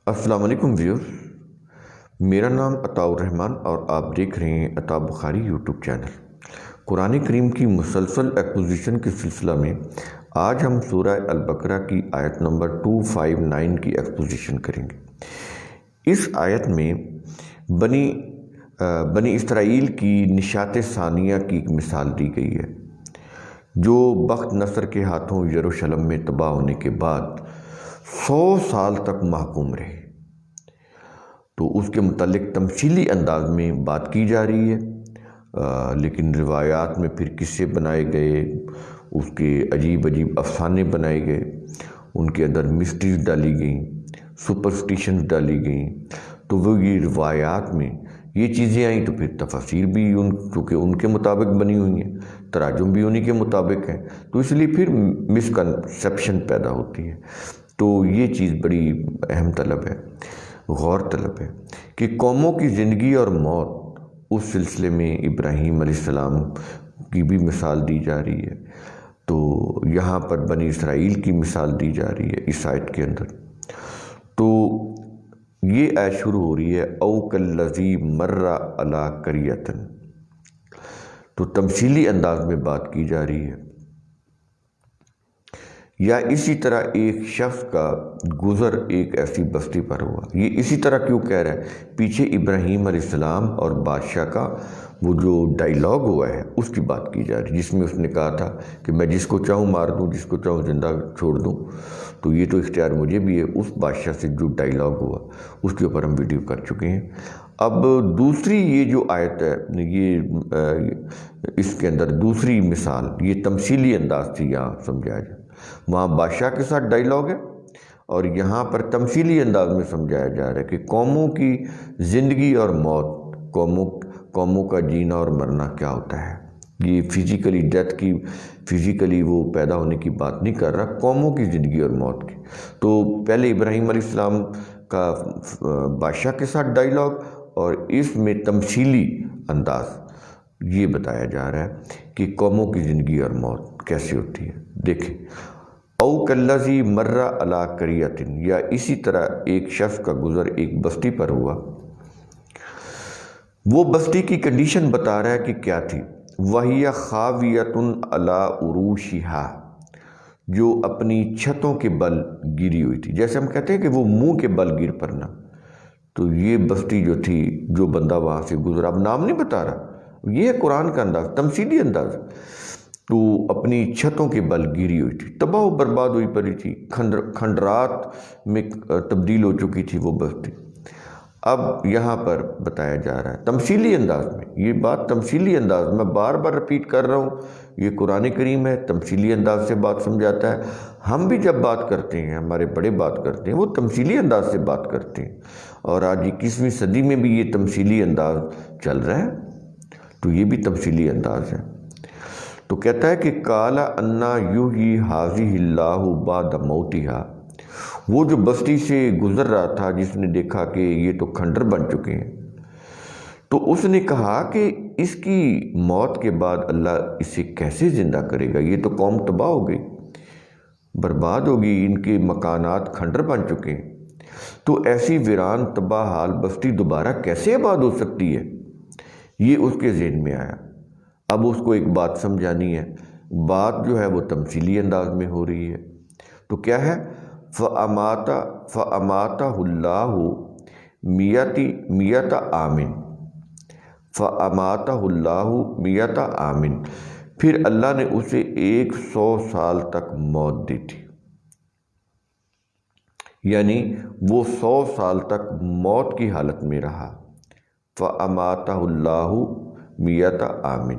السلام علیکم ویورز، میرا نام عطاء الرحمن اور آپ دیکھ رہے ہیں عطاء بخاری یوٹیوب چینل۔ قرآن کریم کی مسلسل ایکسپوزیشن کے سلسلہ میں آج ہم سورہ البقرہ کی آیت نمبر 259 کی ایکسپوزیشن کریں گے۔ اس آیت میں بنی اسرائیل کی نشاط ثانیہ کی ایک مثال دی گئی ہے، جو بخت نصر کے ہاتھوں یروشلم میں تباہ ہونے کے بعد 100 سال تک محکوم رہے۔ تو اس کے متعلق تمثیلی انداز میں بات کی جا رہی ہے، لیکن روایات میں پھر قصے بنائے گئے، اس کے عجیب عجیب افسانے بنائے گئے، ان کے اندر مسٹریز ڈالی گئیں، سپرسٹیشنز ڈالی گئیں۔ تو وہ یہ روایات میں یہ چیزیں آئیں تو پھر تفاسیر بھی چونکہ ان کے مطابق بنی ہوئی ہیں، تراجم بھی انہی کے مطابق ہیں، تو اس لیے پھر مسکنسیپشن پیدا ہوتی ہے۔ تو یہ چیز بڑی اہم طلب ہے، غور طلب ہے کہ قوموں کی زندگی اور موت، اس سلسلے میں ابراہیم علیہ السلام کی بھی مثال دی جا رہی ہے، تو یہاں پر بنی اسرائیل کی مثال دی جا رہی ہے اس آیت کے اندر۔ تو یہ آیت شروع ہو رہی ہے او کالذی مر علی قریۃ، تو تمثیلی انداز میں بات کی جا رہی ہے، یا اسی طرح ایک شخص کا گزر ایک ایسی بستی پر ہوا۔ یہ اسی طرح کیوں کہہ رہا ہے؟ پیچھے ابراہیم علیہ السلام اور بادشاہ کا وہ جو ڈائیلاگ ہوا ہے اس کی بات کی جا رہی ہے، جس میں اس نے کہا تھا کہ میں جس کو چاہوں مار دوں، جس کو چاہوں زندہ چھوڑ دوں، تو یہ تو اختیار مجھے بھی ہے۔ اس بادشاہ سے جو ڈائیلاگ ہوا اس کے اوپر ہم ویڈیو کر چکے ہیں۔ اب دوسری یہ جو آیت ہے، یہ اس کے اندر دوسری مثال، یہ تمثیلی انداز سے یہاں سمجھایا جائے۔ وہاں بادشاہ کے ساتھ ڈائیلاگ ہے اور یہاں پر تمثیلی انداز میں سمجھایا جا رہا ہے کہ قوموں کی زندگی اور موت، قوموں کا جینا اور مرنا کیا ہوتا ہے۔ یہ فزیکلی ڈیتھ کی، فزیکلی وہ پیدا ہونے کی بات نہیں کر رہا، قوموں کی زندگی اور موت کی۔ تو پہلے ابراہیم علیہ السلام کا بادشاہ کے ساتھ ڈائیلاگ، اور اس میں تمثیلی انداز یہ بتایا جا رہا ہے کہ قوموں کی زندگی اور موت کیسے ہوتی ہے۔ دیکھیں، او کالذی مر علی قریۃ، یا اسی طرح ایک شخص کا گزر ایک بستی پر ہوا۔ وہ بستی کی کنڈیشن بتا رہا ہے کہ کیا تھی، وَهِيَ خَاوِيَةٌ عَلَىٰ عُرُوشِهَا، جو اپنی چھتوں کے بل گری ہوئی تھی۔ جیسے ہم کہتے ہیں کہ وہ منہ کے بل گر پڑنا، تو یہ بستی جو تھی، جو بندہ وہاں سے گزرا، اب نام نہیں بتا رہا، یہ ہے قرآن کا انداز، تمثیلی انداز، تو اپنی چھتوں کے بل گری ہوئی تھی، تباہ و برباد ہوئی پڑی تھی، کھنڈرات میں تبدیل ہو چکی تھی وہ بستی۔ اب یہاں پر بتایا جا رہا ہے تمثیلی انداز میں، یہ بات تمثیلی انداز میں بار بار رپیٹ کر رہا ہوں، یہ قرآن کریم ہے، تمثیلی انداز سے بات سمجھاتا ہے۔ ہم بھی جب بات کرتے ہیں، ہمارے بڑے بات کرتے ہیں، وہ تمثیلی انداز سے بات کرتے ہیں، اور آج 21ویں صدی میں بھی یہ تمثیلی انداز چل رہا ہے، تو یہ بھی تمثیلی انداز ہے۔ تو کہتا ہے کہ قال انا یحیی ھذہ اللہ بعد موتھا، وہ جو بستی سے گزر رہا تھا، جس نے دیکھا کہ یہ تو کھنڈر بن چکے ہیں، تو اس نے کہا کہ اس کی موت کے بعد اللہ اسے کیسے زندہ کرے گا، یہ تو قوم تباہ ہو گئی، برباد ہوگی، ان کے مکانات کھنڈر بن چکے ہیں، تو ایسی ویران تباہ حال بستی دوبارہ کیسے آباد ہو سکتی ہے، یہ اس کے ذہن میں آیا۔ اب اس کو ایک بات سمجھانی ہے، بات جو ہے وہ تمثیلی انداز میں ہو رہی ہے، تو کیا ہے، فَأَمَاتَهُ اللَّهُ مِئَةَ عَامٍ، فَأَمَاتَهُ اللَّهُ مِئَةَ عَامٍ، پھر اللہ نے اسے 100 سال تک موت دی تھی، یعنی وہ 100 سال تک موت کی حالت میں رہا۔ فَأَمَاتَهُ اللَّهُ مِئَةَ عَامٍ،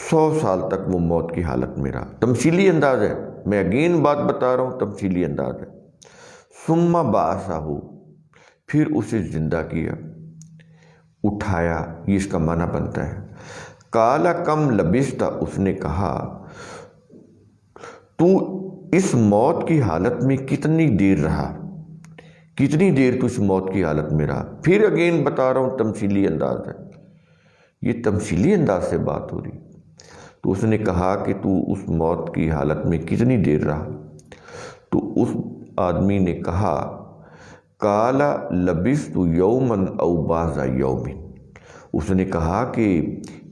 100 سال تک وہ موت کی حالت میں رہا۔ تمثیلی انداز ہے، میں اگین بات بتا رہا ہوں، تمثیلی انداز ہے۔ ثم بعثہ، پھر اسے زندہ کیا، اٹھایا، یہ اس کا معنی بنتا ہے۔ قال کم لبثت، اس نے کہا تو اس موت کی حالت میں کتنی دیر رہا، کتنی دیر تو اس موت کی حالت میں رہا۔ پھر اگین بتا رہا ہوں، تمثیلی انداز ہے، یہ تمثیلی انداز سے بات ہو رہی۔ تو اس نے کہا کہ تو اس موت کی حالت میں کتنی دیر رہا، تو اس آدمی نے کہا قال لبثت یوما او بعض یوم، اس نے کہا کہ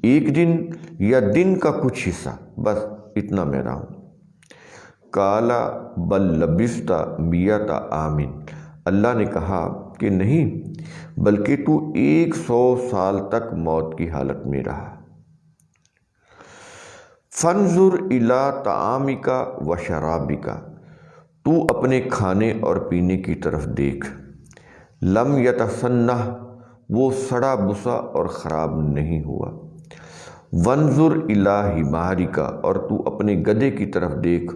ایک دن یا دن کا کچھ حصہ، بس اتنا میں رہا ہوں۔ قال بل لبثت مئۃ عام، اللہ نے کہا کہ نہیں بلکہ تو 100 سال تک موت کی حالت میں رہا۔ فانظر الی طعامک و شرابک، تو اپنے کھانے اور پینے کی طرف دیکھ، لم یتسنہ، وہ سڑا بسا اور خراب نہیں ہوا۔ وانظر الی حمارک، اور تو اپنے گدھے کی طرف دیکھ،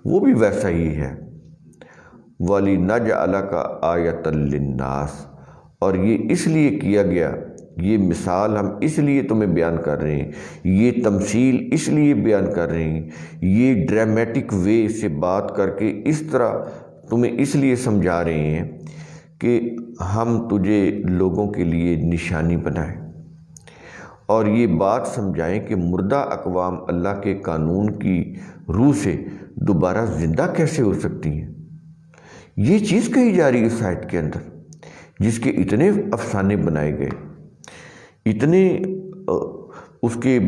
وہ بھی ویسا ہی ہے۔ وَلِنَجْعَلَكَ آیَةً لِلنَّاسِ، اور یہ اس لیے کیا گیا، یہ مثال ہم اس لیے تمہیں بیان کر رہے ہیں، یہ تمثیل اس لیے بیان کر رہے ہیں، یہ ڈرامیٹک وے سے بات کر کے اس طرح تمہیں اس لیے سمجھا رہے ہیں کہ ہم تجھے لوگوں کے لیے نشانی بنائیں، اور یہ بات سمجھائیں کہ مردہ اقوام اللہ کے قانون کی روح سے دوبارہ زندہ کیسے ہو سکتی ہیں۔ یہ چیز کہی جا رہی ہے اس آیت کے اندر، جس کے اتنے افسانے بنائے گئے، اتنے اس کے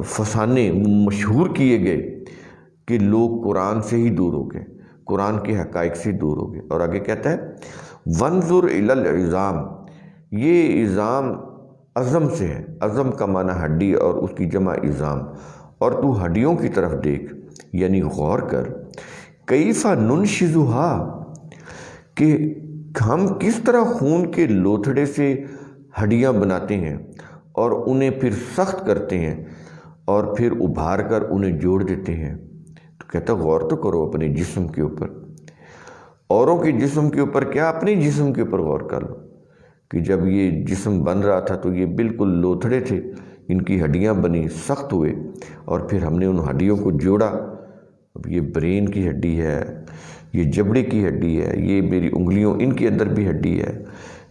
فسانے مشہور کیے گئے کہ لوگ قرآن سے ہی دور ہو گئے، قرآن کے حقائق سے دور ہو گئے۔ اور آگے کہتا ہے وانظر الی العظام، یہ عظام عظم سے ہے، عظم کا معنی ہڈی اور اس کی جمع عظام، اور تو ہڈیوں کی طرف دیکھ، یعنی غور کر، کیف ننشزھا، کہ ہم کس طرح خون کے لوتھڑے سے ہڈیاں بناتے ہیں اور انہیں پھر سخت کرتے ہیں اور پھر ابھار کر انہیں جوڑ دیتے ہیں۔ تو کہتا غور تو کرو اپنے جسم کے اوپر، اوروں کے جسم کے اوپر کیا، اپنے جسم کے اوپر غور کر لو کہ جب یہ جسم بن رہا تھا تو یہ بالکل لوتھڑے تھے، ان کی ہڈیاں بنی، سخت ہوئے، اور پھر ہم نے ان ہڈیوں کو جوڑا۔ اب یہ برین کی ہڈی ہے، یہ جبڑے کی ہڈی ہے، یہ میری انگلیوں ان کے اندر بھی ہڈی ہے،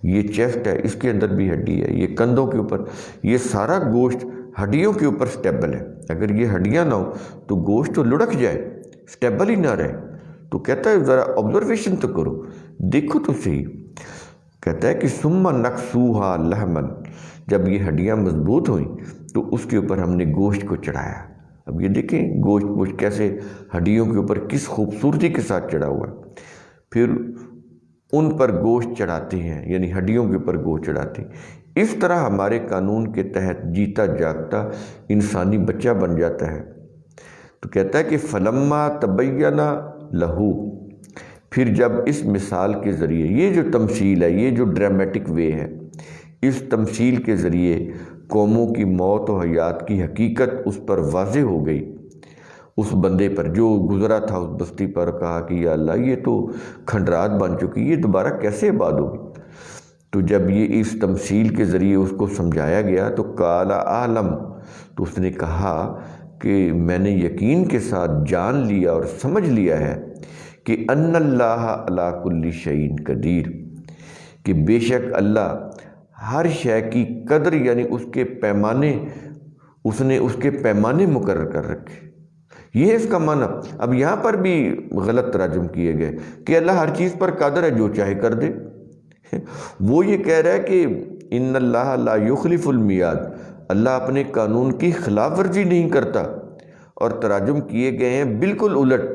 یہ چیسٹ ہے اس کے اندر بھی ہڈی ہے، یہ کندھوں کے اوپر، یہ سارا گوشت ہڈیوں کے اوپر سٹیبل ہے۔ اگر یہ ہڈیاں نہ ہو تو گوشت تو لڑک جائے، سٹیبل ہی نہ رہے۔ تو کہتا ہے ذرا آبزرویشن تو کرو، دیکھو تو صحیح۔ کہتا ہے کہ ثم نکسوہا لحمن، جب یہ ہڈیاں مضبوط ہوئیں تو اس کے اوپر ہم نے گوشت کو چڑھایا۔ اب یہ دیکھیں گوشت کیسے ہڈیوں کے اوپر کس خوبصورتی کے ساتھ چڑھا ہوا ہے، پھر ان پر گوشت چڑھاتے ہیں، یعنی ہڈیوں کے اوپر گوشت چڑھاتے ہیں۔ اس طرح ہمارے قانون کے تحت جیتا جاگتا انسانی بچہ بن جاتا ہے۔ تو کہتا ہے کہ فلما تبین لہو، پھر جب اس مثال کے ذریعے، یہ جو تمثیل ہے، یہ جو ڈرامیٹک وے ہے، اس تمثیل کے ذریعے قوموں کی موت و حیات کی حقیقت اس پر واضح ہو گئی، اس بندے پر جو گزرا تھا اس بستی پر، کہا کہ یا اللہ یہ تو کھنڈرات بن چکی، یہ دوبارہ کیسے آباد ہوگی۔ تو جب یہ اس تمثیل کے ذریعے اس کو سمجھایا گیا تو قال اعلم، تو اس نے کہا کہ میں نے یقین کے ساتھ جان لیا اور سمجھ لیا ہے کہ ان اللہ علی کل شیء قدیر، کہ بے شک اللہ ہر شے کی قدر، یعنی اس کے پیمانے، اس نے اس کے پیمانے مقرر کر رکھے۔ یہ ہے اس کا معنی۔ اب یہاں پر بھی غلط ترجم کیے گئے کہ اللہ ہر چیز پر قادر ہے، جو چاہے کر دے۔ وہ یہ کہہ رہا ہے کہ ان اللہ لا یخلف المیعاد، اللہ اپنے قانون کی خلاف ورزی نہیں کرتا، اور تراجم کیے گئے ہیں بالکل الٹ۔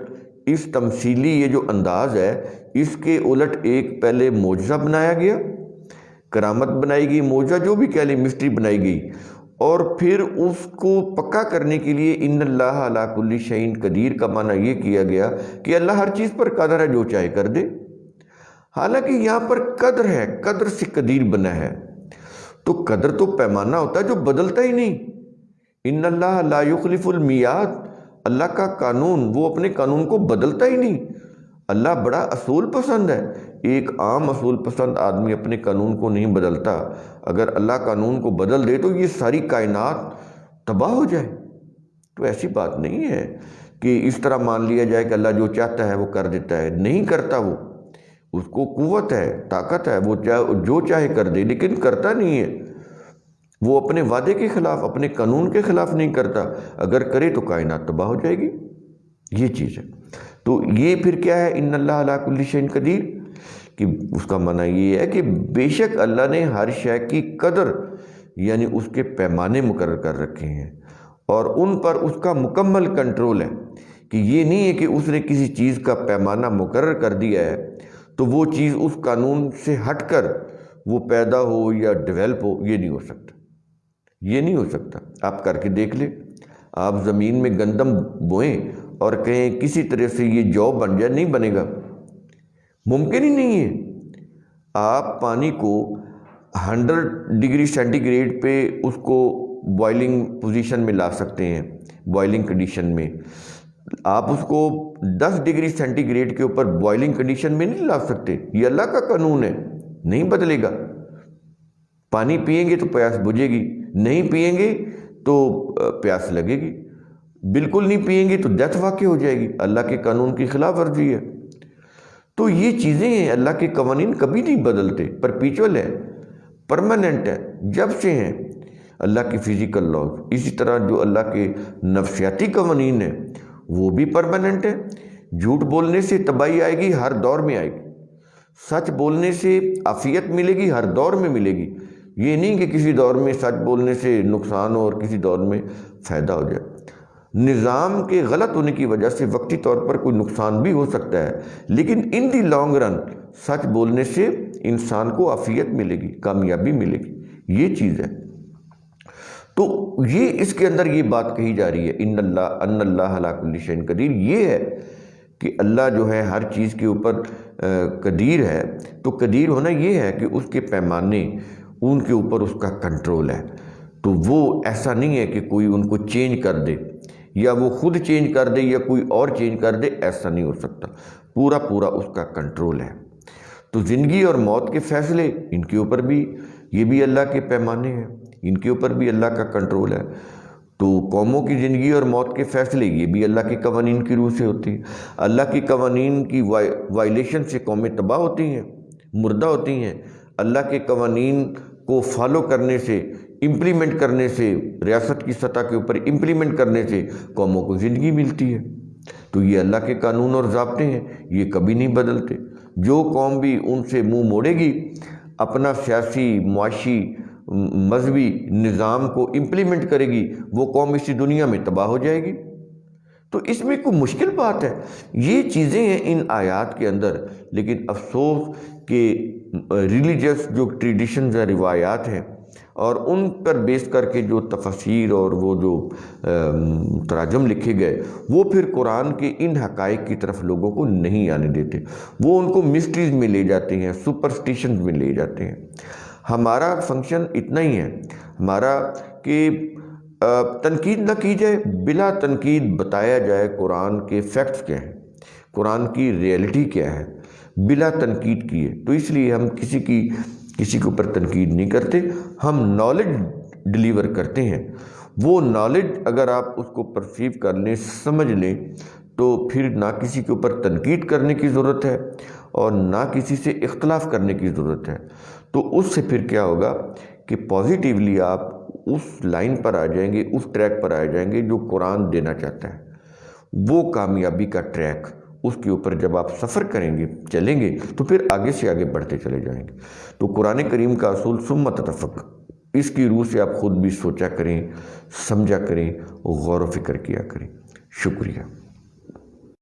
اس تمثیلی یہ جو انداز ہے، اس کے الٹ ایک پہلے معجزہ بنایا گیا، کرامت بنائی گئی، معجزہ جو بھی کہہ لیں، مسٹری بنائی گئی، اور پھر اس کو پکا کرنے کے لیے ان اللہ علی کل شیء قدیر کا معنی یہ کیا گیا کہ اللہ ہر چیز پر قادر ہے، جو چاہے کر دے۔ حالانکہ یہاں پر قدر ہے، قدر سے قدیر بنا ہے، تو قدر تو پیمانہ ہوتا ہے جو بدلتا ہی نہیں۔ ان اللہ لا یخلف المیعاد، اللہ کا قانون، وہ اپنے قانون کو بدلتا ہی نہیں۔ اللہ بڑا اصول پسند ہے، ایک عام اصول پسند آدمی اپنے قانون کو نہیں بدلتا۔ اگر اللہ قانون کو بدل دے تو یہ ساری کائنات تباہ ہو جائے۔ تو ایسی بات نہیں ہے کہ اس طرح مان لیا جائے کہ اللہ جو چاہتا ہے وہ کر دیتا ہے، نہیں کرتا۔ وہ اس کو قوت ہے، طاقت ہے، وہ جو چاہے کر دے، لیکن کرتا نہیں ہے۔ وہ اپنے وعدے کے خلاف، اپنے قانون کے خلاف نہیں کرتا، اگر کرے تو کائنات تباہ ہو جائے گی۔ یہ چیز ہے۔ تو یہ پھر کیا ہے ان اللہ علی کل شیء قدیر؟ کہ اس کا معنی یہ ہے کہ بے شک اللہ نے ہر شے کی قدر یعنی اس کے پیمانے مقرر کر رکھے ہیں اور ان پر اس کا مکمل کنٹرول ہے، کہ یہ نہیں ہے کہ اس نے کسی چیز کا پیمانہ مقرر کر دیا ہے تو وہ چیز اس قانون سے ہٹ کر وہ پیدا ہو یا ڈیولپ ہو، یہ نہیں ہو سکتا، یہ نہیں ہو سکتا۔ آپ کر کے دیکھ لیں، آپ زمین میں گندم بوئیں اور کہیں کسی طرح سے یہ جو بن جائے، نہیں بنے گا، ممکن ہی نہیں ہے۔ آپ پانی کو 100 ڈگری سینٹی گریڈ پہ اس کو بوائلنگ پوزیشن میں لا سکتے ہیں، بوائلنگ کنڈیشن میں۔ آپ اس کو 10 ڈگری سینٹی گریڈ کے اوپر بوائلنگ کنڈیشن میں نہیں لا سکتے، یہ اللہ کا قانون ہے، نہیں بدلے گا۔ پانی پئیں گے تو پیاس بجھے گی، نہیں پئیں گے تو پیاس لگے گی، بالکل نہیں پئیں گے تو ڈیتھ واقع ہو جائے گی، اللہ کے قانون کی خلاف ورزی ہے۔ تو یہ چیزیں ہیں، اللہ کے قوانین کبھی نہیں بدلتے، پرپیچول ہے، پرماننٹ ہے، جب سے ہیں اللہ کی فزیکل لاز۔ اسی طرح جو اللہ کے نفسیاتی قوانین ہیں وہ بھی پرماننٹ ہے۔ جھوٹ بولنے سے تباہی آئے گی، ہر دور میں آئے گی۔ سچ بولنے سے عافیت ملے گی، ہر دور میں ملے گی۔ یہ نہیں کہ کسی دور میں سچ بولنے سے نقصان ہو اور کسی دور میں فائدہ ہو جائے۔ نظام کے غلط ہونے کی وجہ سے وقتی طور پر کوئی نقصان بھی ہو سکتا ہے، لیکن ان دی لانگ رن سچ بولنے سے انسان کو عافیت ملے گی، کامیابی ملے گی، یہ چیز ہے۔ تو یہ اس کے اندر یہ بات کہی جا رہی ہے ان اللہ علی کل شیء قدیر، یہ ہے کہ اللہ جو ہے ہر چیز کے اوپر قدیر ہے۔ تو قدیر ہونا یہ ہے کہ اس کے پیمانے، ان کے اوپر اس کا کنٹرول ہے۔ تو وہ ایسا نہیں ہے کہ کوئی ان کو چینج کر دے یا وہ خود چینج کر دے یا کوئی اور چینج کر دے، ایسا نہیں ہو سکتا، پورا پورا اس کا کنٹرول ہے۔ تو زندگی اور موت کے فیصلے، ان کے اوپر بھی یہ بھی اللہ کے پیمانے ہیں، ان کے اوپر بھی اللہ کا کنٹرول ہے۔ تو قوموں کی زندگی اور موت کے فیصلے یہ بھی اللہ کے قوانین کی روح سے ہوتے ہیں۔ اللہ کی قوانین کی وائلیشن سے قومیں تباہ ہوتی ہیں، مردہ ہوتی ہیں۔ اللہ کے قوانین کو فالو کرنے سے، امپلیمنٹ کرنے سے، ریاست کی سطح کے اوپر امپلیمنٹ کرنے سے قوموں کو زندگی ملتی ہے۔ تو یہ اللہ کے قانون اور ضابطے ہیں، یہ کبھی نہیں بدلتے۔ جو قوم بھی ان سے منہ موڑے گی، اپنا سیاسی، معاشی، مذہبی نظام کو امپلیمنٹ کرے گی، وہ قوم اسی دنیا میں تباہ ہو جائے گی۔ تو اس میں کوئی مشکل بات ہے؟ یہ چیزیں ہیں ان آیات کے اندر، لیکن افسوس کہ ریلیجس جو ٹریڈیشنز ہیں، روایات ہیں، اور ان پر بیس کر کے جو تفسیر اور وہ جو تراجم لکھے گئے، وہ پھر قرآن کے ان حقائق کی طرف لوگوں کو نہیں آنے دیتے، وہ ان کو مسٹریز میں لے جاتے ہیں، سپرسٹیشنز میں لے جاتے ہیں۔ ہمارا فنکشن اتنا ہی ہے ہمارا کہ تنقید نہ کی جائے، بلا تنقید بتایا جائے قرآن کے فیکٹس کیا ہیں، قرآن کی ریئلٹی کیا ہے، بلا تنقید کیے۔ تو اس لیے ہم کسی کے اوپر تنقید نہیں کرتے، ہم نالج ڈیلیور کرتے ہیں۔ وہ نالج اگر آپ اس کو پرسیو کر لیں، سمجھ لیں، تو پھر نہ کسی کے اوپر تنقید کرنے کی ضرورت ہے اور نہ کسی سے اختلاف کرنے کی ضرورت ہے۔ تو اس سے پھر کیا ہوگا کہ پازیٹیولی آپ اس لائن پر آ جائیں گے، اس ٹریک پر آ جائیں گے جو قرآن دینا چاہتا ہے، وہ کامیابی کا ٹریک۔ اس کے اوپر جب آپ سفر کریں گے، چلیں گے، تو پھر آگے سے آگے بڑھتے چلے جائیں گے۔ تو قرآن کریم کا اصول ثم تتفکر، اس کی روح سے آپ خود بھی سوچا کریں، سمجھا کریں، غور و فکر کیا کریں۔ شکریہ۔